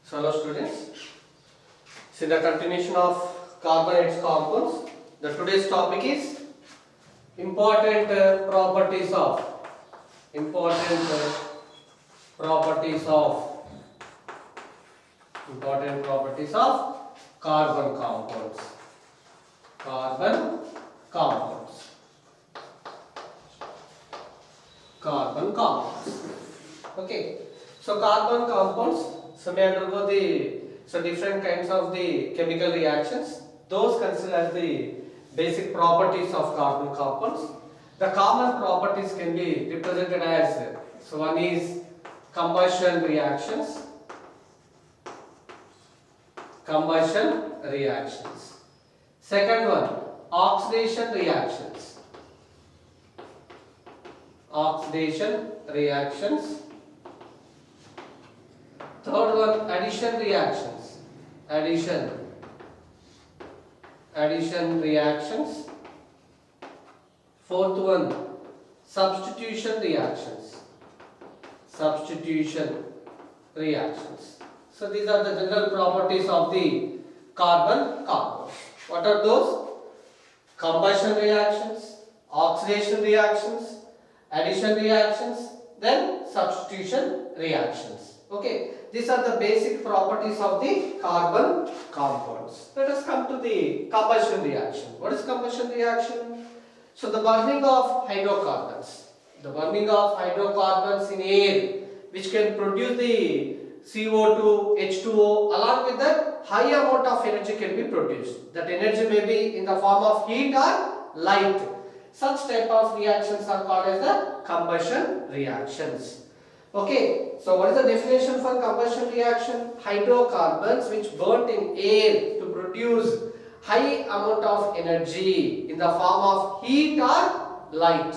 So hello students, see the continuation of carbon and its compounds. The today's topic is important properties of important properties of carbon compounds. Carbon compounds. Carbon compounds. Okay. So carbon compounds. So may undergo the different kinds of the chemical reactions. Those considered as the basic properties of carbon compounds. The common properties can be represented as, so one is combustion reactions. Combustion reactions. Second one, oxidation reactions. Oxidation reactions. Third one, addition reactions. Addition reactions. Fourth one, substitution reactions. Substitution reactions. So these are the general properties of the carbon compounds. What are those? Combustion reactions, oxidation reactions, addition reactions, then substitution reactions. Okay, these are the basic properties of the carbon compounds. Let us come to the combustion reaction. What is combustion reaction? So the burning of hydrocarbons. The burning of hydrocarbons in air, which can produce the CO2, H2O, along with that high amount of energy can be produced. That energy may be in the form of heat or light. Such type of reactions are called as the combustion reactions. Okay, so what is the definition for combustion reaction? Hydrocarbons which burnt in air to produce high amount of energy in the form of heat or light.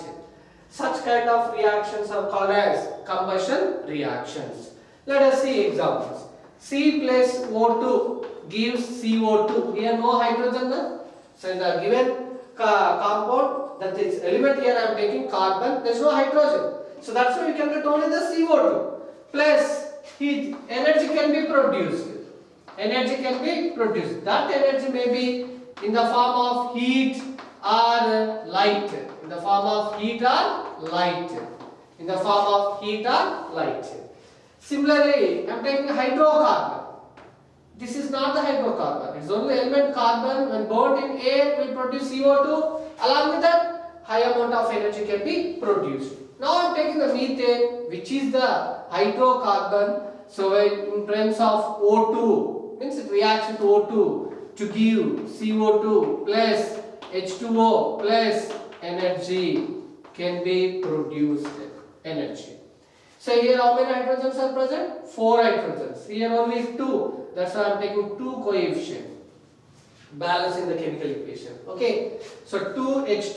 Such kind of reactions are called as combustion reactions. Let us see examples. C plus O2 gives CO2. Here no hydrogen. So in the given compound, that is element here I am taking carbon, there is no hydrogen. So that's why we can get only the CO2. Plus heat, energy can be produced. Energy can be produced. That energy may be in the form of heat or light. In the form of heat or light. In the form of heat or light. Similarly, I am taking hydrocarbon. This is not the hydrocarbon. It is only element carbon. When burnt in air will produce CO2. Along with that, high amount of energy can be produced. Now I am taking the methane, which is the hydrocarbon. So in presence of O2, means it reacts with O2 to give CO2 plus H2O plus energy can be produced. Energy. So here how many hydrogens are present? 4 hydrogens. Here only 2. That's why I am taking 2 coefficient. Balance in the chemical equation. Okay. So 2H2.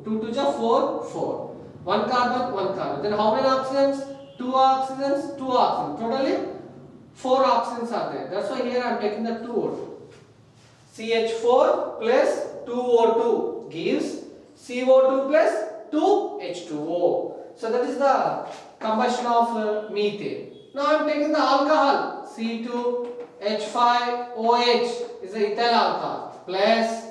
2 to the 4, 4. 1 carbon, 1 carbon. Then how many oxygens? 2 oxygens, 2 oxygens. Totally 4 oxygens are there. That's why here I am taking the 2O2. CH4 plus 2O2 gives CO2 plus 2H2O. So that is the combustion of methane. Now I am taking the alcohol. C2H5OH is the ethyl alcohol plus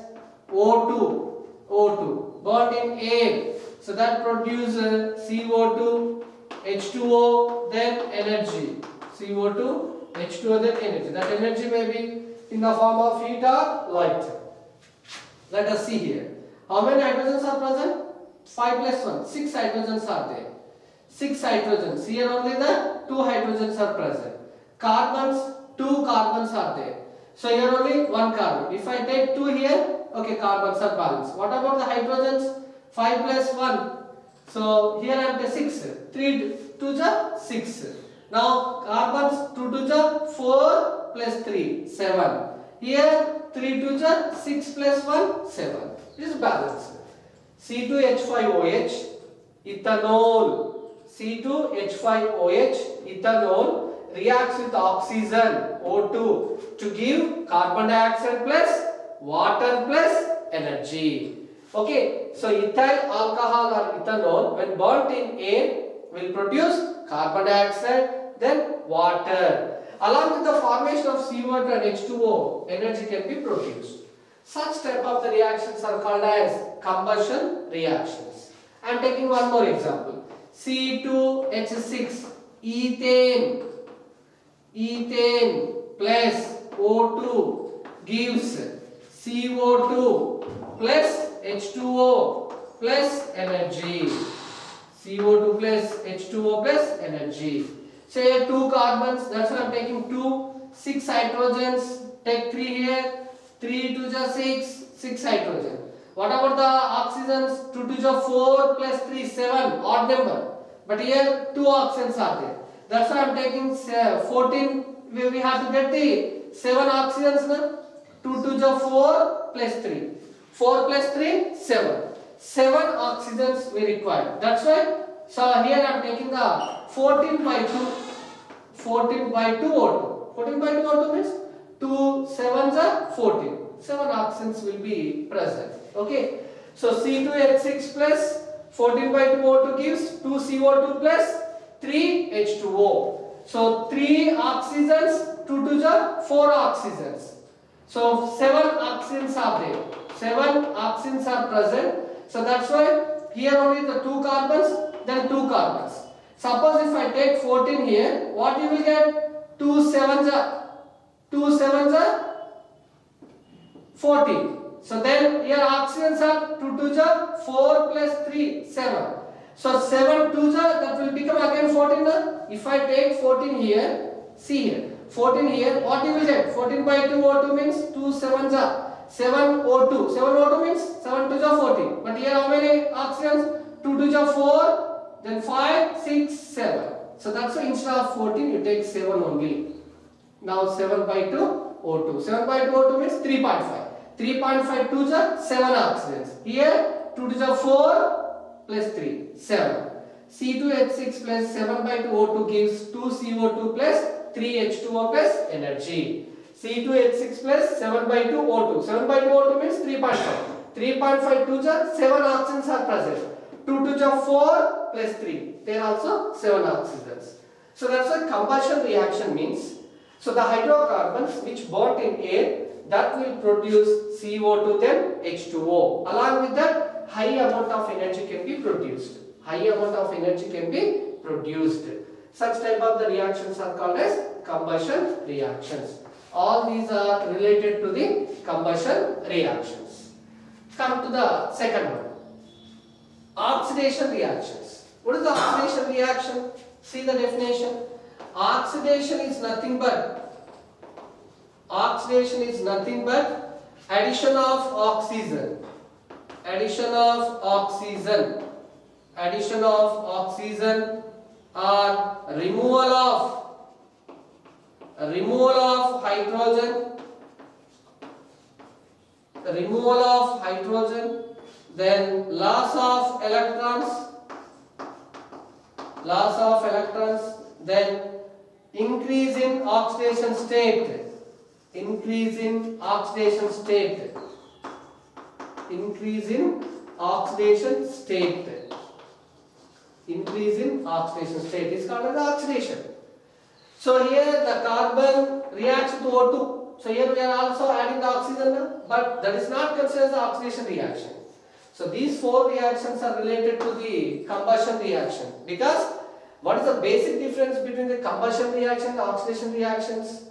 O2 burnt in air. So that produces CO2, H2O, then energy. CO2, H2O, then energy. That energy may be in the form of heat or light. Let us see here. How many hydrogens are present? 5 plus 1. 6 hydrogens are there. 6 hydrogens. Here only the 2 hydrogens are present. Carbons, 2 carbons are there. So here only 1 carbon. If I take 2 here, okay, carbons are balanced. What about the hydrogens? 5 plus 1. So here I am taking 6. 3 to the 6. Now carbons 2 to the 4 plus 3, 7. Here 3 to the 6 plus 1, 7. It is balanced. C2H5OH, ethanol. C2H5OH, ethanol reacts with oxygen, O2, to give carbon dioxide plus water plus energy. Okay, so ethyl alcohol or ethanol when burnt in air will produce carbon dioxide then water. along with the formation of CO2 and H2O, energy can be produced. Such type of the reactions are called as combustion reactions. I am taking one more example. C2H6 ethane plus O2 gives CO2 plus H2O plus energy. CO2 plus H2O plus energy. Say 2 carbons, that's why I am taking 2, 6 hydrogens, take 3 here, 3 to the 6 hydrogen. What about the oxygens? 2 to the 4 plus 3, 7, odd number. But here 2 oxygens are there. That's why I am taking 14, we have to get the 7 oxygens now. 2 to the 4 plus 3. 4 plus 3, 7. 7 oxygens we require. That's why, so here I am taking the 14 by 2. 14 by 2 O2. 14 by 2 O2 means 2 7s are 14. 7 oxygens will be present. Okay. So C2H6 plus 14 by 2 O2 gives 2 CO2 plus 3 H2O. So 3 oxygens, 2 to the 4 oxygens. So 7 oxygens are there. 7 oxygens are present. So that's why here only the 2 carbons, then 2 carbons. Suppose if I take 14 here, what you will get? 2 7s are 14. So then here oxygens are 2 to the 4 plus 3, 7. So 7 to the, that will become again 14. If I take 14 here, see here, 14 here, what you will get? 14 by 2 O2 means 2 7s are 7 O2. 7 O2 means 7 to the 14. But here how many oxygens? 2 to the 4. Then 5, 6, 7. So that's why instead of 14 you take 7 only. Now 7 by 2 O2. 7 by 2 O2 means 3.5. 3.5 to the 7 oxygens. Here 2 to the 4 plus 3, 7. C2H6 plus 7 by 2 O2 gives 2 CO2 plus 3 H2O plus energy. C2H6 plus 7 by 2 O2. 7 by 2 O2 means 3.5. 3.5 to the 7 oxygens are present. 2 to the 4 plus 3. There are also 7 oxygens. So that's what combustion reaction means. So the hydrocarbons which bond in air, that will produce CO2 then H2O. Along with that, high amount of energy can be produced. High amount of energy can be produced. Such type of the reactions are called as combustion reactions. All these are related to the combustion reactions. Come to the second one. Oxidation reactions. What is the oxidation reaction? See the definition. Oxidation is nothing but addition of oxygen. Addition of oxygen or removal of hydrogen, then loss of electrons, then increase in oxidation state. Increase in oxidation state is called as oxidation. So here the carbon reacts with O2. So here we are also adding the oxygen now, but that is not considered as the oxidation reaction. So these 4 reactions are related to the combustion reaction. Because what is the basic difference between the combustion reaction and the oxidation reactions?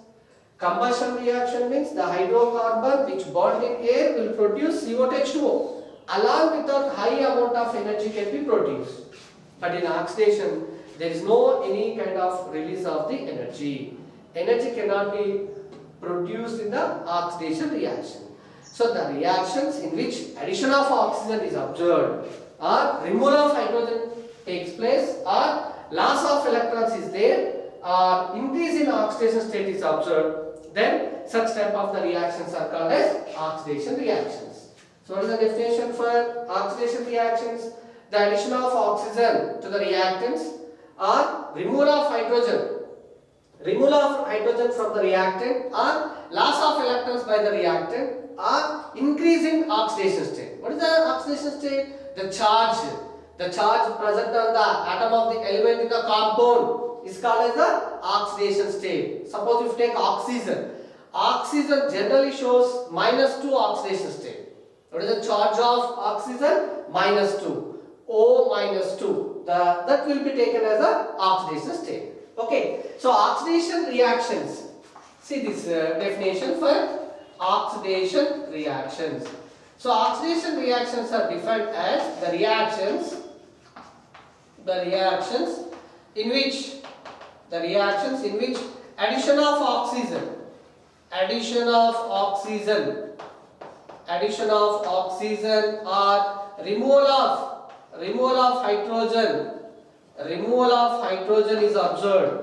Combustion reaction means the hydrocarbon which bond in air will produce CO2 H2O. Along with that, high amount of energy can be produced. But in oxidation, there is no any kind of release of the energy. Energy cannot be produced in the oxidation reaction. So the reactions in which addition of oxygen is observed, or removal of hydrogen takes place, or loss of electrons is there, or increase in oxidation state is observed, then such type of the reactions are called as oxidation reactions. So what is the definition for oxidation reactions? The addition of oxygen to the reactants, or removal of hydrogen from the reactant, or loss of electrons by the reactant, or increase in oxidation state. What is the oxidation state? The charge present on the atom of the element in the compound is called as the oxidation state. Suppose if you take oxygen. Oxygen generally shows -2 oxidation state. What is the charge of oxygen? -2. O -2. That will be taken as the oxidation state. Okay. So oxidation reactions. See this definition for oxidation reactions. So oxidation reactions are defined as the reactions in which addition of oxygen or removal of hydrogen is observed.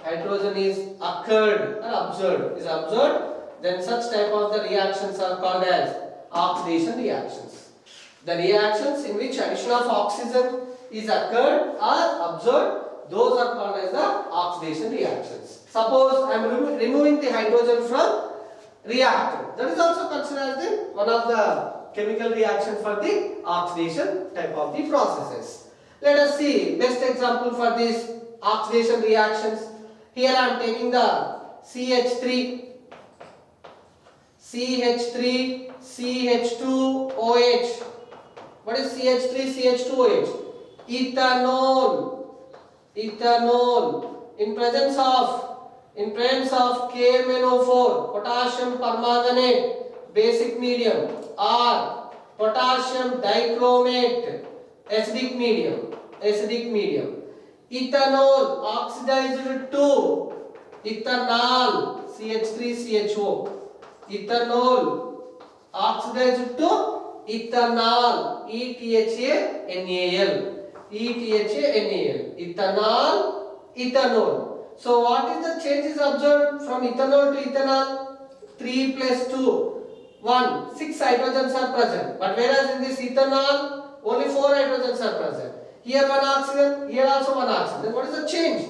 Hydrogen is observed. Then such type of the reactions are called as oxidation reactions. The reactions in which addition of oxygen is occurred or observed, those are called as the oxidation reactions. Suppose I am removing the hydrogen from reactant. That is also considered as one of the chemical reaction for the oxidation type of the processes. Let us see best example for these oxidation reactions. Here I am taking the CH3, CH2OH. What is CH3, CH2OH? Ethanol. In presence of KMnO4, potassium permanganate, basic medium, or potassium dichromate, acidic medium. Ethanol oxidized to ethanol, CH3CHO. Ethanol oxidized to ethanol, ETHANAL. Ethanol. So what is the changes observed from ethanol to ethanol? 3 plus 2, 1, 6 hydrogens are present. But whereas in this ethanol, only 4 hydrogens are present. Here one oxygen, here also one oxygen. Then what is the change?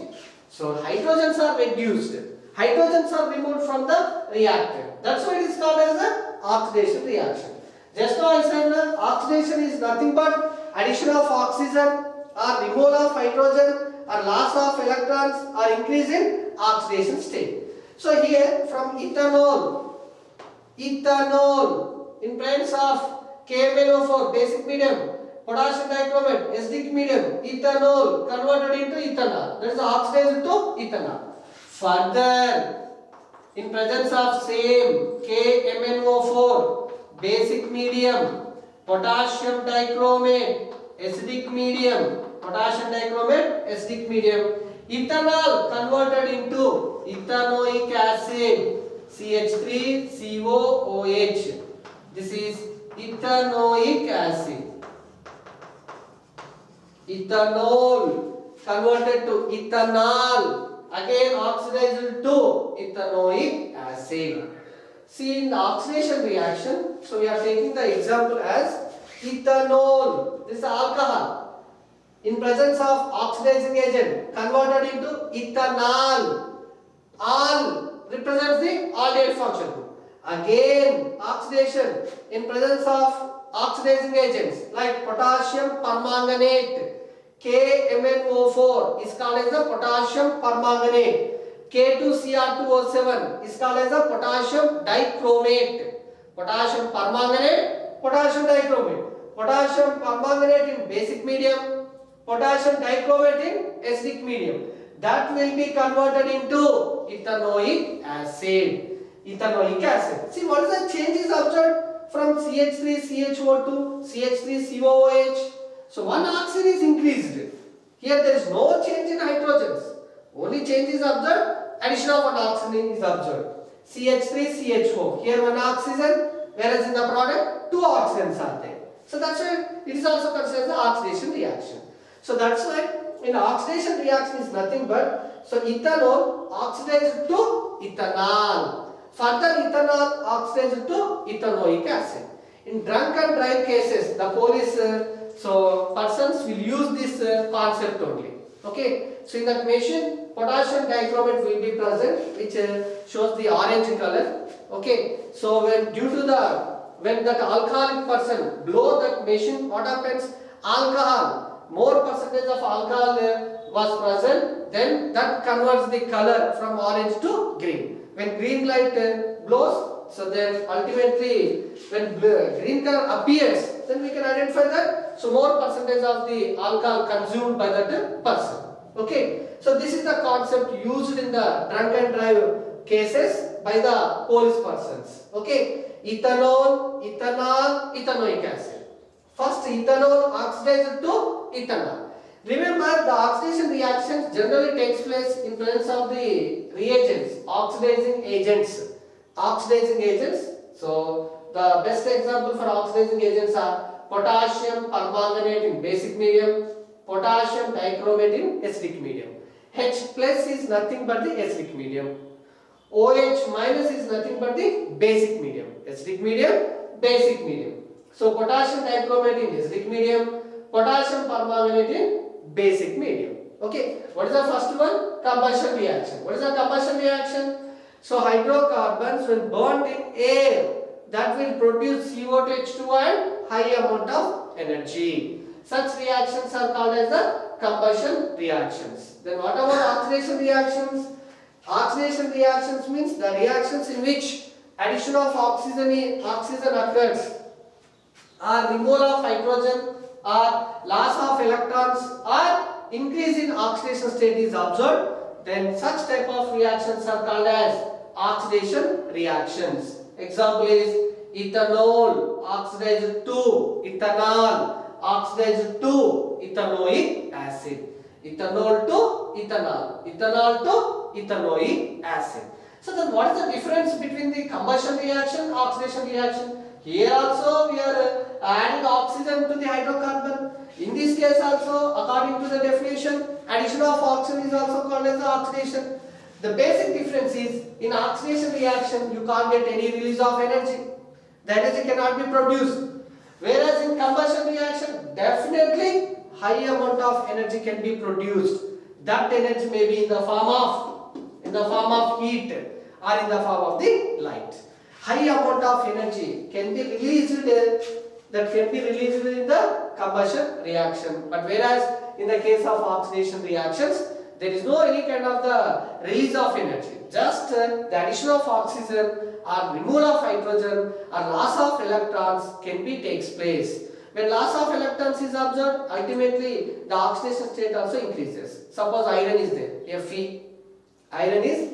So hydrogens are reduced. Hydrogens are removed from the reactant. That's why it is called as the oxidation reaction. Just now I said that oxidation is nothing but addition of oxygen or removal of hydrogen or loss of electrons or increase in oxidation state. So here from ethanol in presence of KMnO4, basic medium, potassium dichromate, acidic medium, ethanol converted into ethanol. That is oxidized to ethanol. Further, in presence of same KMnO4, basic medium, potassium dichromate, acidic medium, ethanol converted into ethanoic acid, CH3COOH. This is ethanoic acid. Ethanol converted to ethanol, again oxidized to ethanoic acid. See, in the oxidation reaction, so we are taking the example as ethanol. This is alcohol. In presence of oxidizing agent converted into ethanol. Al represents the aldehyde function group. Again oxidation in presence of oxidizing agents like potassium permanganate, KMnO4 is called as the potassium permanganate. K2Cr2O7 is called as the potassium dichromate. Potassium permanganate, potassium dichromate. Potassium permanganate in basic medium, potassium dichromate in acidic medium. That will be converted into ethanoic acid. See, what is the changes observed from CH3CHO to CH3COOH? So one oxygen is increased. Here there is no change in hydrogens. Only change is observed. Addition of one oxygen is observed. CH3CHO. Here one oxygen, whereas in the product 2 oxygens are there. So that's why it is also considered the oxidation reaction. So that's why in oxidation reaction is nothing but, so ethanol oxidized to ethanol. Further ethanol oxidized to ethanoic acid. In drunk and drive cases, the police, so persons will use this concept only. Okay. So in that machine, potassium dichromate will be present, which shows the orange color. Okay. So when that alcoholic person blow that machine, what happens? Alcohol more percentage of alcohol was present, then that converts the color from orange to green. When green light blows, so then ultimately when green color appears, then we can identify that. So more percentage of the alcohol consumed by that person. Okay. So this is the concept used in the drunk and drive cases by the police persons. Okay. Ethanol, ethanol, ethanoic acid. First ethanol oxidized to ethanol. Remember, the oxidation reaction generally takes place in presence of the reagents, oxidizing agents. Oxidizing agents. So the best example for oxidizing agents are potassium permanganate in basic medium, potassium dichromate in acidic medium. H plus is nothing but the acidic medium. OH minus is nothing but the basic medium. Acidic medium, basic medium. So potassium dichromate in acidic medium, potassium permanganate in basic medium. Okay. What is the first one? Combustion reaction. What is the combustion reaction? So hydrocarbons when burned in air, that will produce CO2, H2 and high amount of energy. Such reactions are called as the combustion reactions. Then what about oxidation reactions? Oxidation reactions means the reactions in which addition of oxygen occurs, or removal of hydrogen, or loss of electrons, or increase in oxidation state is observed, then such type of reactions are called as oxidation reactions. Example is ethanol oxidized to ethanol, oxidized to ethanoic acid. Ethanol to ethanol, ethanol to ethanoic acid. So then what is the difference between the combustion reaction and oxidation reaction? Here also we are adding oxygen to the hydrocarbon. In this case also, according to the definition, addition of oxygen is also called as the oxidation. The basic difference is, in oxidation reaction you can't get any release of energy. The energy cannot be produced. Whereas in combustion reaction, definitely high amount of energy can be produced. That energy may be in the form of heat or in the form of the light. High amount of energy can be released in the combustion reaction. But whereas in the case of oxidation reactions, there is no any kind of the release of energy. Just the addition of oxygen or removal of hydrogen or loss of electrons can be takes place. When loss of electrons is observed, ultimately the oxidation state also increases. Suppose iron is there, Fe. Iron is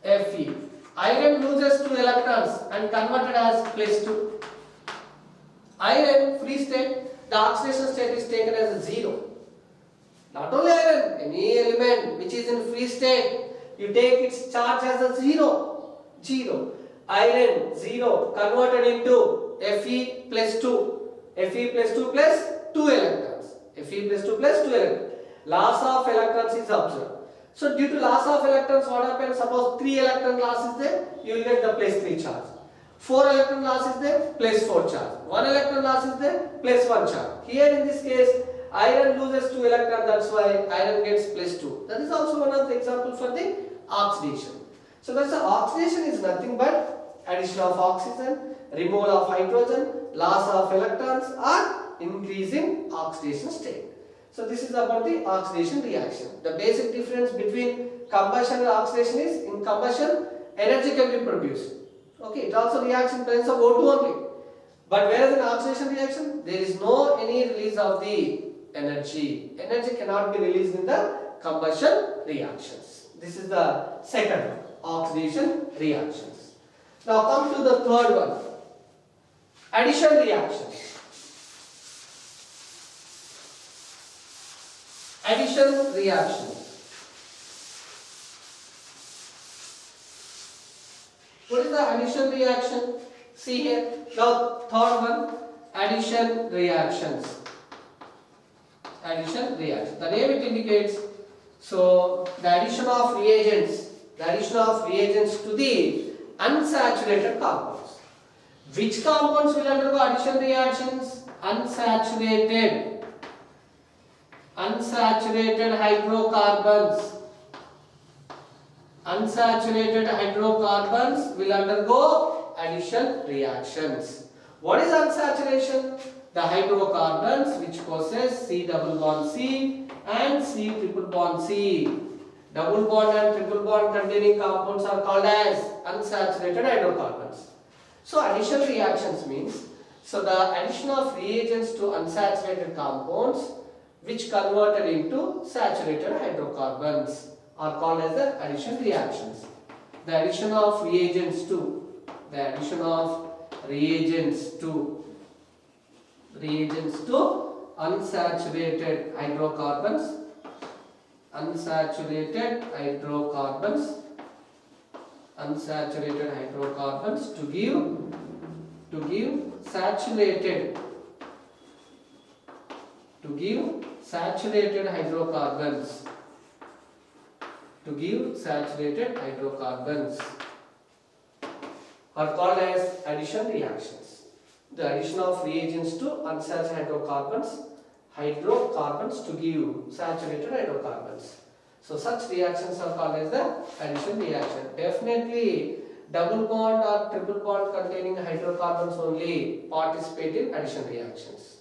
Fe. Iron loses 2 electrons and converted as +2. Iron free state, the oxidation state is taken as a 0. Not only iron, any element which is in free state, you take its charge as a 0. Iron 0 converted into Fe plus 2. Fe plus 2 plus 2 electrons. Fe plus 2 plus 2 electrons. Loss of electrons is observed. So due to loss of electrons, what happens? Suppose 3 electron loss is there, you will get the +3 charge. 4 electron loss is there, +4 charge. 1 electron loss is there, +1 charge. Here in this case, iron loses 2 electrons, that's why iron gets +2. That is also one of the examples for the oxidation. So that's the oxidation is nothing but addition of oxygen, removal of hydrogen, loss of electrons or increase in oxidation state. So this is about the oxidation reaction. The basic difference between combustion and oxidation is, in combustion energy can be produced. Okay, it also reacts in presence of O2 only. But whereas in oxidation reaction, there is no any release of the energy. Energy cannot be released in the combustion reactions. This is the second one, oxidation reactions. Now come to the third one, addition reactions. Addition reactions. What is the addition reaction? See here, the third one, addition reactions. Addition reaction. The name it indicates. So the addition of reagents to the unsaturated compounds. Which compounds will undergo addition reactions? Unsaturated hydrocarbons. Unsaturated hydrocarbons will undergo addition reactions. What is unsaturation? the hydrocarbons which possess C double bond C and C triple bond C. Double bond and triple bond containing compounds are called as unsaturated hydrocarbons. So addition reactions means, so the addition of reagents to unsaturated compounds which converted into saturated hydrocarbons are called as the addition reactions. The addition of reagents to unsaturated hydrocarbons to give saturated hydrocarbons are called as addition reactions. The addition of reagents to unsaturated hydrocarbons to give saturated hydrocarbons. So such reactions are called as the addition reaction. Definitely double bond or triple bond containing hydrocarbons only participate in addition reactions.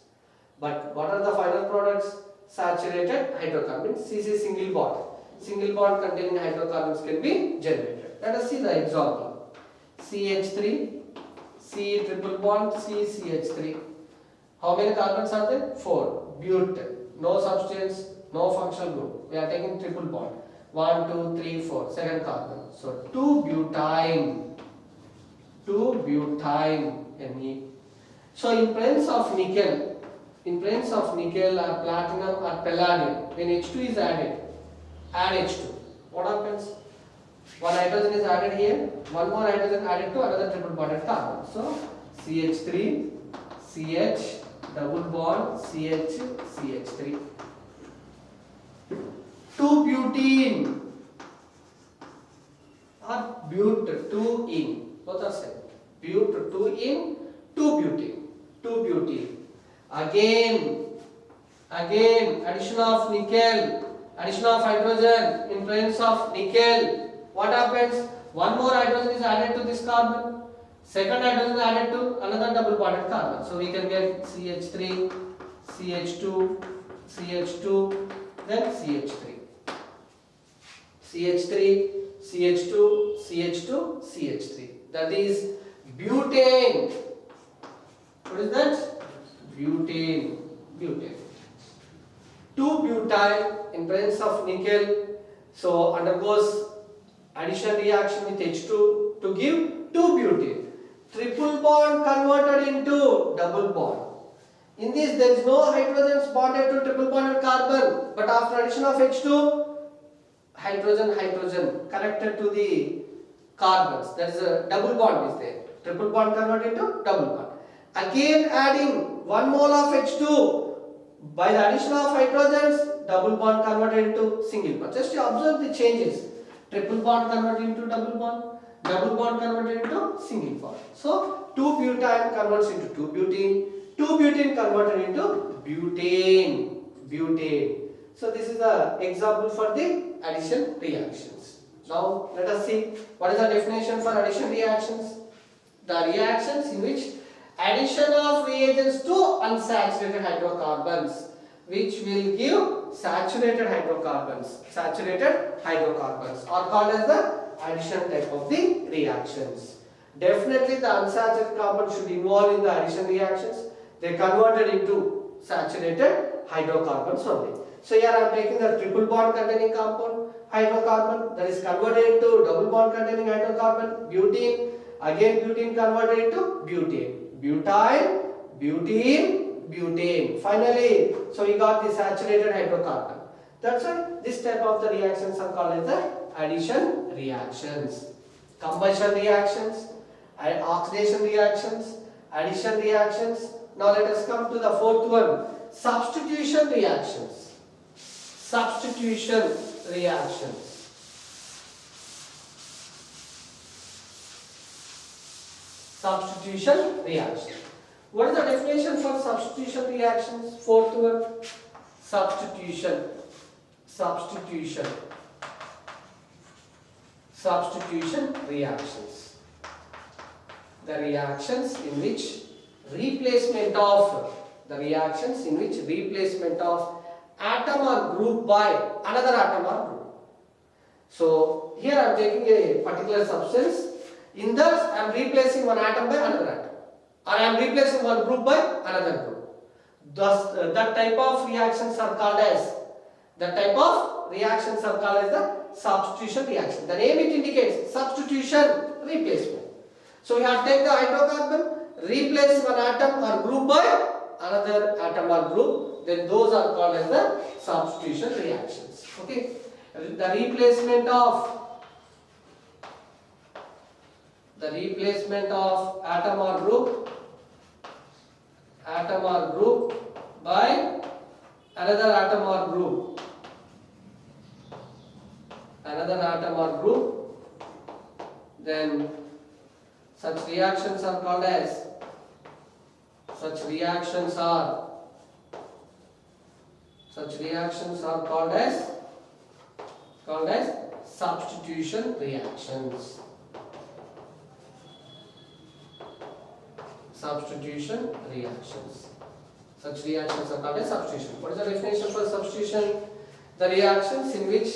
But what are the final products? Saturated hydrocarbons. CC single bond. Single bond containing hydrocarbons can be generated. Let us see the example. CH3, C triple bond, CCH3. How many carbons are there? 4. Butane. No substance, no functional group. We are taking triple bond. 1, 2, 3, 4. Second carbon. So 2-butyne. 2-butyne Ne. So in presence of nickel or platinum or palladium, when H2 is added, add H2. What happens? One hydrogen is added here, one more hydrogen added to another triple bonded carbon. So CH3, CH, double bond, CH, CH3. 2-butene or but-2-ene, both are same. But-2-ene, 2-butene, 2-butene. Again, addition of nickel, addition of hydrogen in presence of nickel. What happens? One more hydrogen is added to this carbon. Second hydrogen is added to another double bonded carbon. So we can get CH3, CH2, CH2, then CH3. CH3, CH2, CH2, CH3. That is butane. What is that? Butane. 2-butyne in presence of nickel, so undergoes addition reaction with H2 to give 2-butane. Triple bond converted into double bond. In this there is no hydrogens bonded to triple bonded carbon, but after addition of H2, hydrogen connected to the carbons. There is a double bond is there. Triple bond converted into double bond. Again adding 1 mole of H2 by the addition of hydrogens, double bond converted into single bond. Just to observe the changes. Triple bond converted into double bond converted into single bond. So 2-butyne converts into 2-butene, 2-butene converted into butane. So this is the example for the addition reactions. Now let us see what is the definition for addition reactions. The reactions in which addition of reagents to unsaturated hydrocarbons which will give saturated hydrocarbons are called as the addition type of the reactions. Definitely the unsaturated carbon should involve in the addition reactions. They converted into saturated hydrocarbons only. So here I am taking the triple bond containing compound hydrocarbon that is converted into double bond containing hydrocarbon butene. Again butene converted into butane. Butyne, butane. Finally, so we got the saturated hydrocarbon. That's why this type of the reactions are called as the addition reactions. Combustion reactions, oxidation reactions, addition reactions. Now let us come to the fourth one, substitution reactions. Substitution reactions. Substitution reaction. What is the definition for substitution reactions? Fourth one, substitution reactions. The reactions in which replacement of the reactions in which replacement of atom or group by another atom or group. So here I am taking a particular substance. In that I am replacing one atom by another atom, or I am replacing one group by another group. Thus, that type of reactions are called as the substitution reaction. The name it indicates, substitution, replacement. So we have to take the hydrocarbon, replace one atom or group by another atom or group, then those are called as the substitution reactions. Okay, the replacement of atom or group by another atom or group, then such reactions are called as substitution reactions. Such reactions are called as substitution. What is the definition for substitution? The reactions in which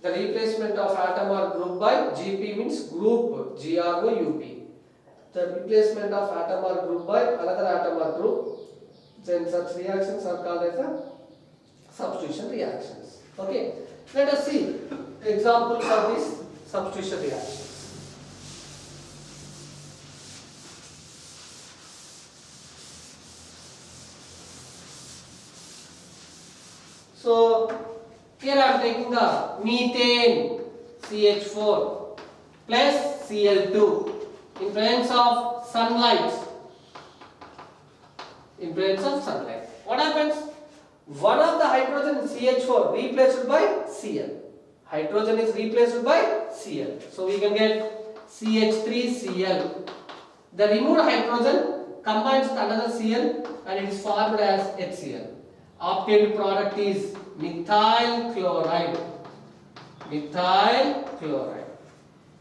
the replacement of atom or group by GP means group, GROUP. The replacement of atom or group by another atom or group, then such reactions are called as a substitution reactions. Okay, let us see examples of these substitution reactions. So here I am taking the methane CH4 plus Cl2 in presence of sunlight. What happens? One of the hydrogen in CH4 replaced by Cl. Hydrogen is replaced by Cl. So we can get CH3Cl. The removed hydrogen combines with another Cl and it is formed as HCl. Obtained product is methyl chloride.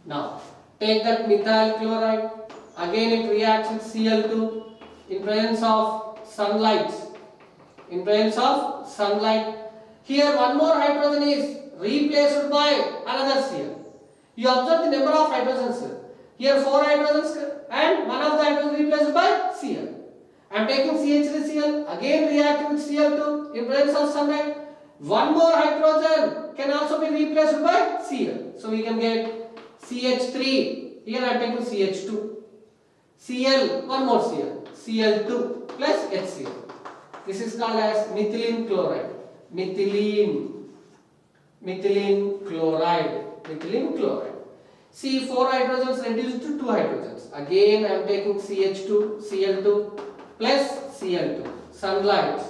Now take that methyl chloride, again it reacts with Cl2 in presence of sunlight. Here one more hydrogen is replaced by another Cl. You observe the number of hydrogens. Here 4 hydrogens and one of the hydrogens replaced by Cl. I am taking CH3Cl, again reacting with Cl2 in presence of sunlight. One more hydrogen can also be replaced by Cl. So we can get CH3. Here I am taking CH2. Cl, one more Cl. Cl2 plus HCl. This is called as methylene chloride. Methylene chloride. See, 4 hydrogens reduced to 2 hydrogens. Again I am taking CH2, Cl2 plus Cl2. Sunlight.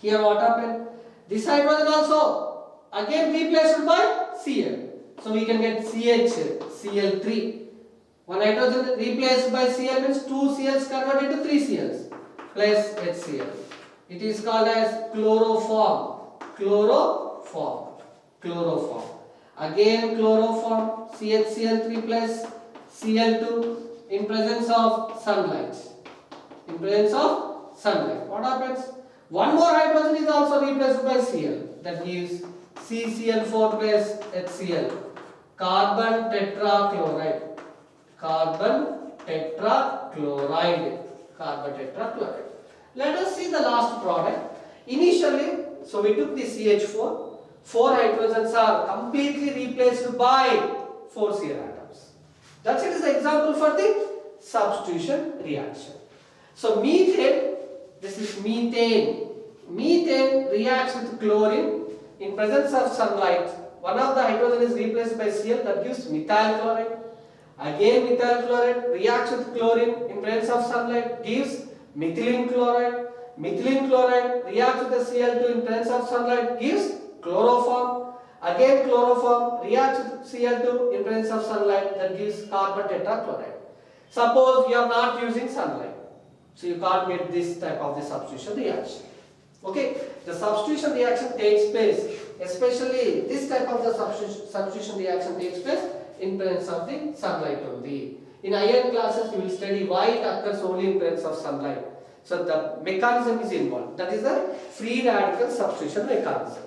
Here what happened? This hydrogen also again replaced by Cl. So we can get CH, Cl3. One hydrogen replaced by Cl means 2 Cls converted to 3 Cls plus HCl. It is called as chloroform. Again chloroform, CHCl3 plus Cl2 in presence of sunlight. What happens? One more hydrogen is also replaced by Cl. That gives CCl4 plus HCl. Carbon tetrachloride. Let us see the last product. Initially, so we took the CH4. 4 hydrogens are completely replaced by 4 Cl atoms. That's it is the example for the substitution reaction. So methane, this is methane. Methane reacts with chlorine in presence of sunlight. One of the hydrogen is replaced by Cl, that gives methyl chloride. Again methyl chloride reacts with chlorine in presence of sunlight, gives methylene chloride. Methylene chloride reacts with the Cl2 in presence of sunlight, gives chloroform. Again chloroform reacts with Cl2 in presence of sunlight, that gives carbon tetrachloride. Suppose you are not using sunlight, so you can't get this type of the substitution reaction. Okay, the substitution reaction takes place, especially this type of the substitution reaction takes place in presence of the sunlight only. In higher classes, you will study why it occurs only in presence of sunlight. So the mechanism is involved. That is the free radical substitution mechanism.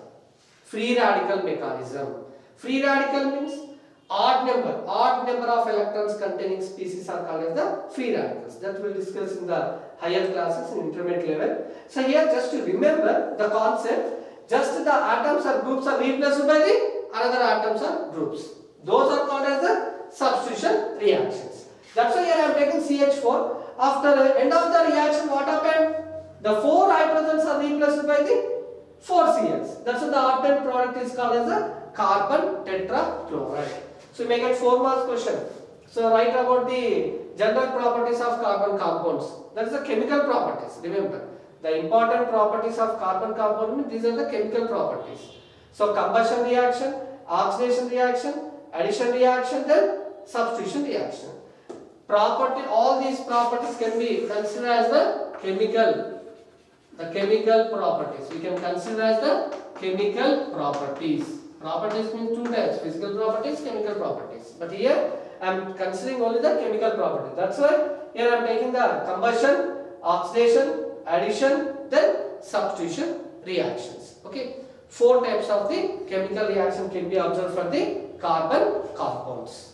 Free radical mechanism. Free radical means odd number of electrons containing species are called as the free radicals. That we will discuss in the higher classes in intermediate level. So here just to remember the concept, just the atoms or groups are replaced by the another atoms or groups. Those are called as the substitution reactions. That's why here I am taking CH4. After the end of the reaction, what happened? The 4 hydrogens are replaced by the 4 CLs. That's why the obtained product is called as the carbon tetrachloride. So you may get 4 marks question. So write about the general properties of carbon compounds. That is the chemical properties. Remember, the important properties of carbon compound, these are the chemical properties. So combustion reaction, oxidation reaction, addition reaction, then substitution reaction. Property, all these properties can be considered as the chemical properties. We can consider as the chemical properties. Properties means 2 types, physical properties, chemical properties. But here I am considering only the chemical properties. That's why here I am taking the combustion, oxidation, addition, then substitution reactions. Okay. 4 types of the chemical reaction can be observed for the carbon compounds.